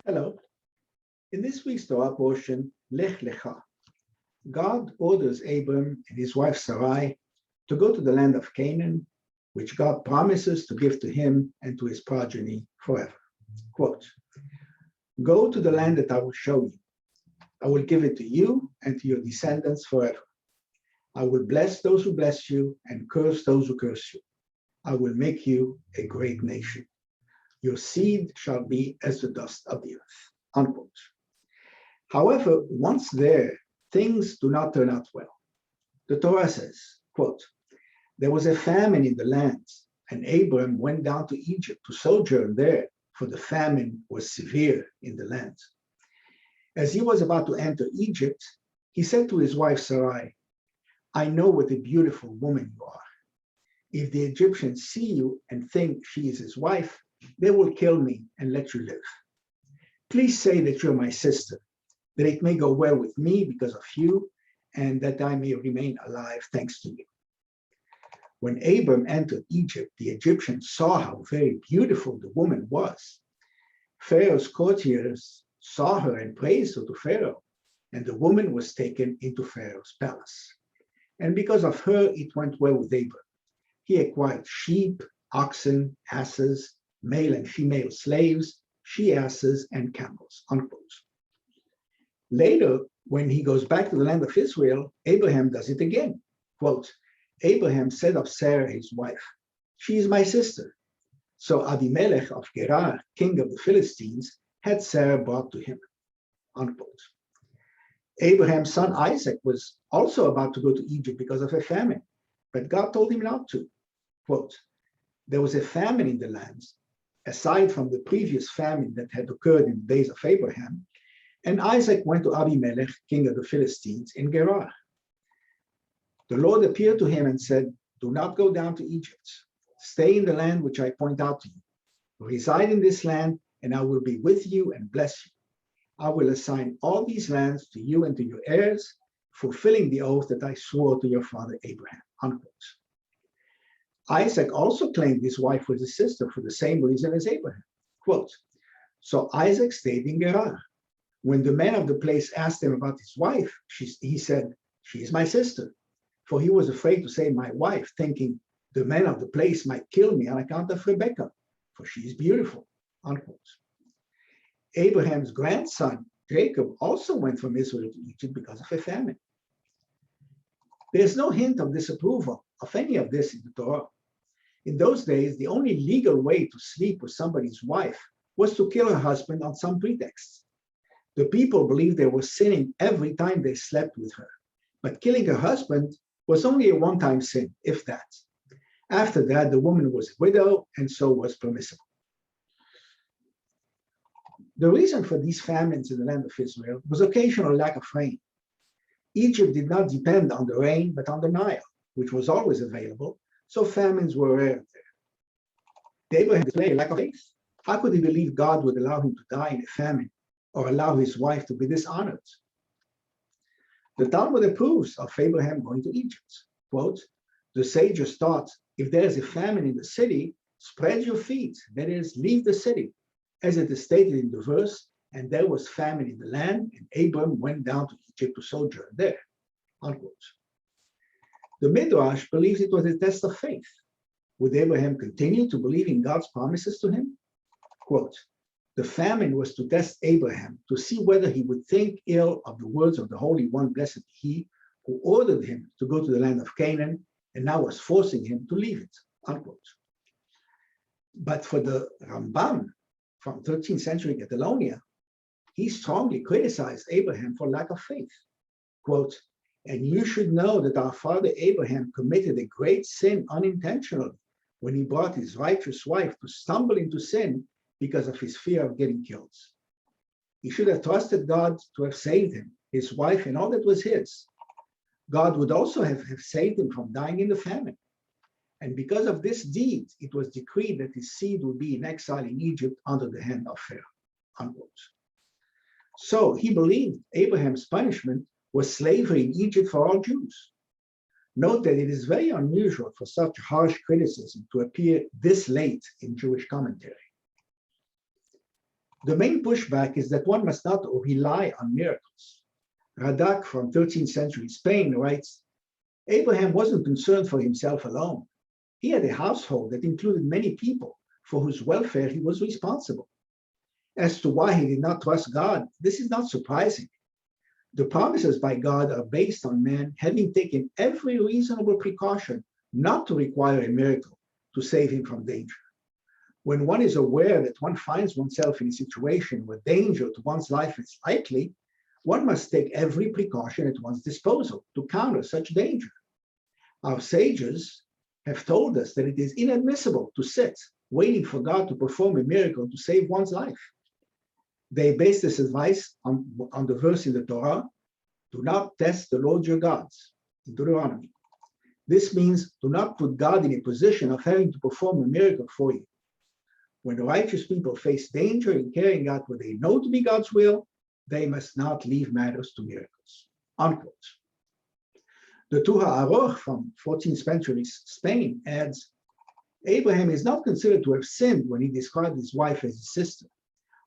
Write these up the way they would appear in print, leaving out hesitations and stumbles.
Hello. In this week's Torah portion, Lech Lecha, God orders Abram and his wife Sarai to go to the land of Canaan, which God promises to give to him and to his progeny forever. Quote, "Go to the land that I will show you. I will give it to you and to your descendants forever. I will bless those who bless you and curse those who curse you. I will make you a great nation. Your seed shall be as the dust of the earth." Unquote. However, once there, things do not turn out well. The Torah says, quote, "There was a famine in the land, and Abram went down to Egypt to sojourn there, for the famine was severe in the land. As he was about to enter Egypt, he said to his wife Sarai, 'I know what a beautiful woman you are. If the Egyptians see you and think she is his wife, they will kill me and let you live. Please say that you're my sister, that it may go well with me because of you, and that I may remain alive thanks to you.' When Abram entered Egypt, the Egyptians saw how very beautiful the woman was. Pharaoh's courtiers saw her and praised her to Pharaoh, and the woman was taken into Pharaoh's palace. And because of her, it went well with Abram. He acquired sheep, oxen, asses, male and female slaves, she-asses, and camels." Unquote. Later, when he goes back to the land of Israel, Abraham does it again. Quote, "Abraham said of Sarah, his wife, 'She is my sister.' So Abimelech of Gerar, king of the Philistines, had Sarah brought to him." Unquote. Abraham's son Isaac was also about to go to Egypt because of a famine, but God told him not to. Quote, "There was a famine in the lands, aside from the previous famine that had occurred in the days of Abraham, and Isaac went to Abimelech, king of the Philistines, in Gerar. The Lord appeared to him and said, 'Do not go down to Egypt. Stay in the land which I point out to you. Reside in this land, and I will be with you and bless you. I will assign all these lands to you and to your heirs, fulfilling the oath that I swore to your father Abraham." Unquote. Isaac also claimed his wife was his sister for the same reason as Abraham. Quote, "So Isaac stayed in Gerar. When the men of the place asked him about his wife, he said, 'She is my sister,' for he was afraid to say 'my wife,' thinking the men of the place might kill me on account of Rebekah, for she is beautiful." Unquote. Abraham's grandson, Jacob, also went from Israel to Egypt because of a famine. There's no hint of disapproval of any of this in the Torah. In those days, the only legal way to sleep with somebody's wife was to kill her husband on some pretext. The people believed they were sinning every time they slept with her, but killing her husband was only a one-time sin, if that. After that, the woman was a widow, and so was permissible. The reason for these famines in the land of Israel was occasional lack of rain. Egypt did not depend on the rain, but on the Nile, which was always available, so famines were rare there. Did Abraham display a lack of faith? How could he believe God would allow him to die in a famine or allow his wife to be dishonored? The Talmud approves of Abraham going to Egypt. Quote, "The sages taught, if there is a famine in the city, spread your feet, that is, leave the city, as it is stated in the verse, and there was famine in the land, and Abram went down to Egypt to sojourn there." Unquote. The Midrash believes it was a test of faith. Would Abraham continue to believe in God's promises to him? Quote, "The famine was to test Abraham to see whether he would think ill of the words of the Holy One, blessed be he, who ordered him to go to the land of Canaan and now was forcing him to leave it." Unquote. But for the Rambam from 13th century Catalonia, he strongly criticized Abraham for lack of faith. Quote, "And you should know that our father Abraham committed a great sin unintentionally when he brought his righteous wife to stumble into sin because of his fear of getting killed. He should have trusted God to have saved him, his wife, and all that was his. God would also have saved him from dying in the famine. And because of this deed, it was decreed that his seed would be in exile in Egypt under the hand of Pharaoh." Unquote. So he believed Abraham's punishment was slavery in Egypt for all Jews. Note that it is very unusual for such harsh criticism to appear this late in Jewish commentary. The main pushback is that one must not rely on miracles. Radak from 13th century Spain writes, Abraham wasn't concerned for himself alone. He had a household that included many people for whose welfare he was responsible. As to why he did not trust God, this is not surprising. The promises by God are based on man having taken every reasonable precaution not to require a miracle to save him from danger. When one is aware that one finds oneself in a situation where danger to one's life is likely, one must take every precaution at one's disposal to counter such danger. Our sages have told us that it is inadmissible to sit waiting for God to perform a miracle to save one's life. They base this advice on the verse in the Torah, do not test the Lord your God, in Deuteronomy. This means do not put God in a position of having to perform a miracle for you. When the righteous people face danger in carrying out what they know to be God's will, they must not leave matters to miracles. Unquote. The Tur HaAroch from 14th century Spain adds, Abraham is not considered to have sinned when he described his wife as his sister.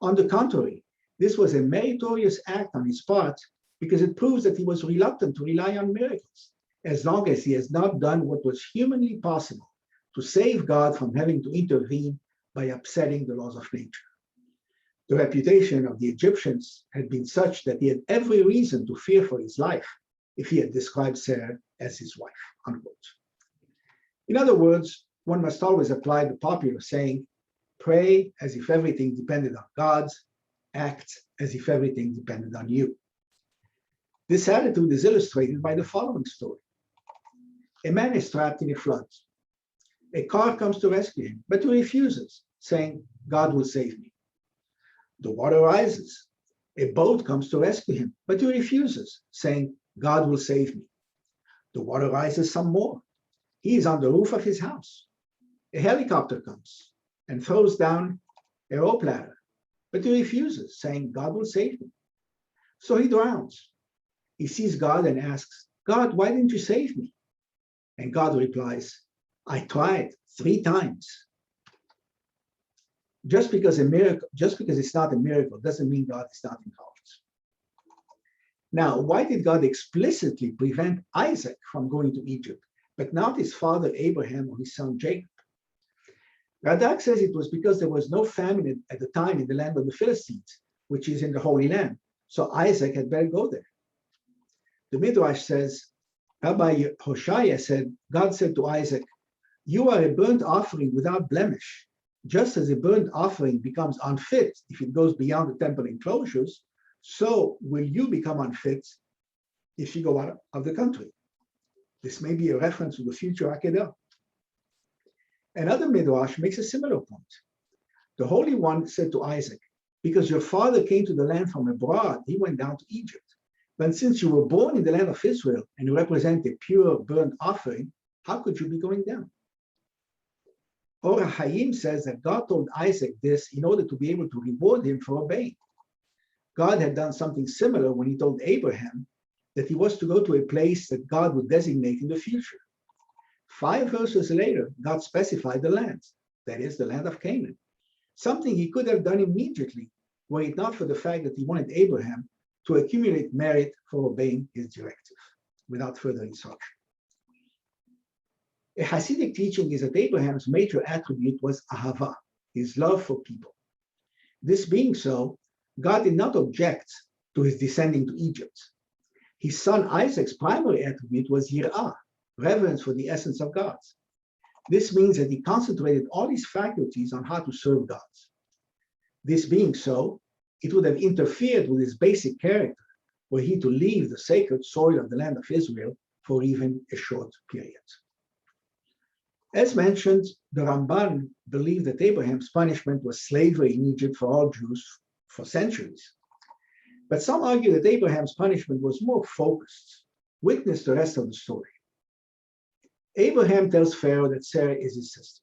On the contrary, this was a meritorious act on his part because it proves that he was reluctant to rely on miracles, as long as he has not done what was humanly possible to save God from having to intervene by upsetting the laws of nature. The reputation of the Egyptians had been such that he had every reason to fear for his life if he had described Sarah as his wife, unquote. In other words, one must always apply the popular saying, pray as if everything depended on God, act as if everything depended on you. This attitude is illustrated by the following story. A man is trapped in a flood. A car comes to rescue him, but he refuses, saying, God will save me. The water rises. A boat comes to rescue him, but he refuses, saying, God will save me. The water rises some more. He is on the roof of his house. A helicopter comes and throws down a rope ladder, but he refuses, saying, God will save me. So he drowns. He sees God and asks, God, why didn't you save me? And God replies, I tried 3 times. Just because it's not a miracle doesn't mean God is not involved. Now, why did God explicitly prevent Isaac from going to Egypt, but not his father Abraham or his son Jacob? Radak says it was because there was no famine at the time in the land of the Philistines, which is in the Holy Land, so Isaac had better go there. The Midrash says, Rabbi Hoshaya said, God said to Isaac, you are a burnt offering without blemish. Just as a burnt offering becomes unfit if it goes beyond the temple enclosures, so will you become unfit if you go out of the country. This may be a reference to the future Akedah. Another Midrash makes a similar point. The Holy One said to Isaac, because your father came to the land from abroad, he went down to Egypt. But since you were born in the land of Israel and you represent a pure burnt offering, how could you be going down? Or Hayim says that God told Isaac this in order to be able to reward him for obeying. God had done something similar when he told Abraham that he was to go to a place that God would designate in the future. 5 verses later, God specified the land, that is, the land of Canaan, something he could have done immediately were it not for the fact that he wanted Abraham to accumulate merit for obeying his directive without further instruction. A Hasidic teaching is that Abraham's major attribute was ahava, his love for people. This being so, God did not object to his descending to Egypt. His son Isaac's primary attribute was yirah, reverence for the essence of God. This means that he concentrated all his faculties on how to serve God. This being so, it would have interfered with his basic character were he to leave the sacred soil of the land of Israel for even a short period. As mentioned, the Ramban believed that Abraham's punishment was slavery in Egypt for all Jews for centuries. But some argue that Abraham's punishment was more focused. Witness the rest of the story. Abraham tells Pharaoh that Sarah is his sister.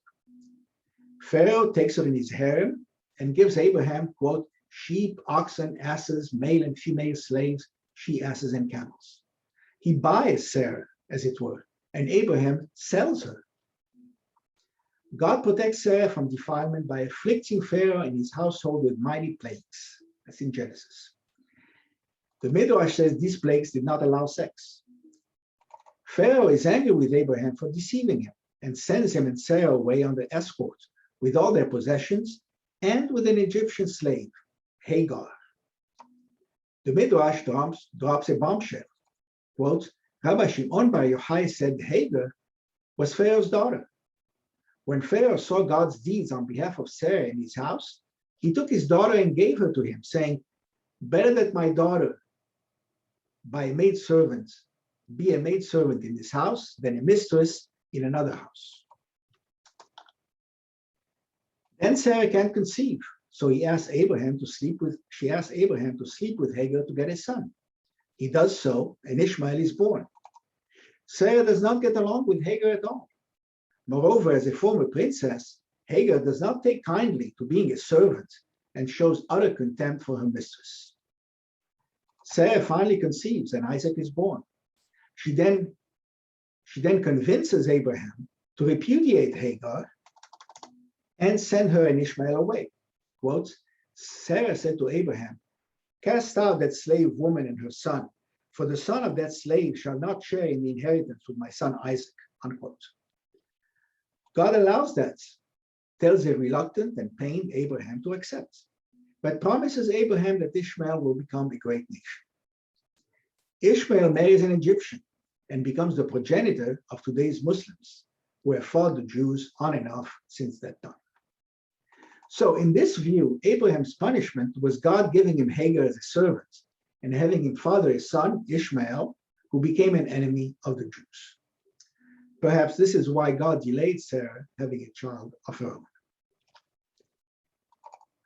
Pharaoh takes her in his harem and gives Abraham, quote, sheep, oxen, asses, male and female slaves, she-asses and camels. He buys Sarah, as it were, and Abraham sells her. God protects Sarah from defilement by afflicting Pharaoh and his household with mighty plagues. That's in Genesis. The Midrash says these plagues did not allow sex. Pharaoh is angry with Abraham for deceiving him and sends him and Sarah away under escort with all their possessions and with an Egyptian slave, Hagar. The Midrash drops a bombshell. Quote, Rabbi Shimon Bar Yochai said Hagar was Pharaoh's daughter. When Pharaoh saw God's deeds on behalf of Sarah in his house, he took his daughter and gave her to him, saying, better that my daughter be a maidservant in this house than a mistress in another house. Then Sarah can't conceive, so she asked Abraham to sleep with Hagar to get a son. He does so, and Ishmael is born. Sarah does not get along with Hagar at all. Moreover, as a former princess, Hagar does not take kindly to being a servant and shows utter contempt for her mistress. Sarah finally conceives and Isaac is born. She then convinces Abraham to repudiate Hagar and send her and Ishmael away. Quote, Sarah said to Abraham, cast out that slave woman and her son, for the son of that slave shall not share in the inheritance with my son Isaac, unquote. God allows that, tells a reluctant and pained Abraham to accept, but promises Abraham that Ishmael will become a great nation. Ishmael marries an Egyptian and becomes the progenitor of today's Muslims, who have fought the Jews on and off since that time. So in this view, Abraham's punishment was God giving him Hagar as a servant and having him father a son, Ishmael, who became an enemy of the Jews. Perhaps this is why God delayed Sarah having a child of her own.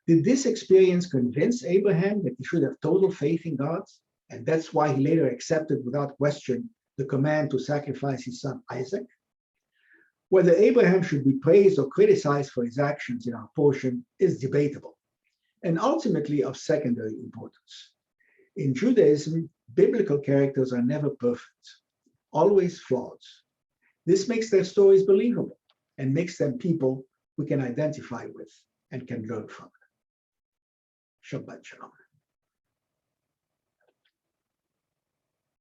Did this experience convince Abraham that he should have total faith in God? And that's why he later accepted without question the command to sacrifice his son Isaac? Whether Abraham should be praised or criticized for his actions in our portion is debatable, and ultimately of secondary importance. In Judaism, biblical characters are never perfect, always flawed. This makes their stories believable and makes them people we can identify with and can learn from. Shabbat Shalom.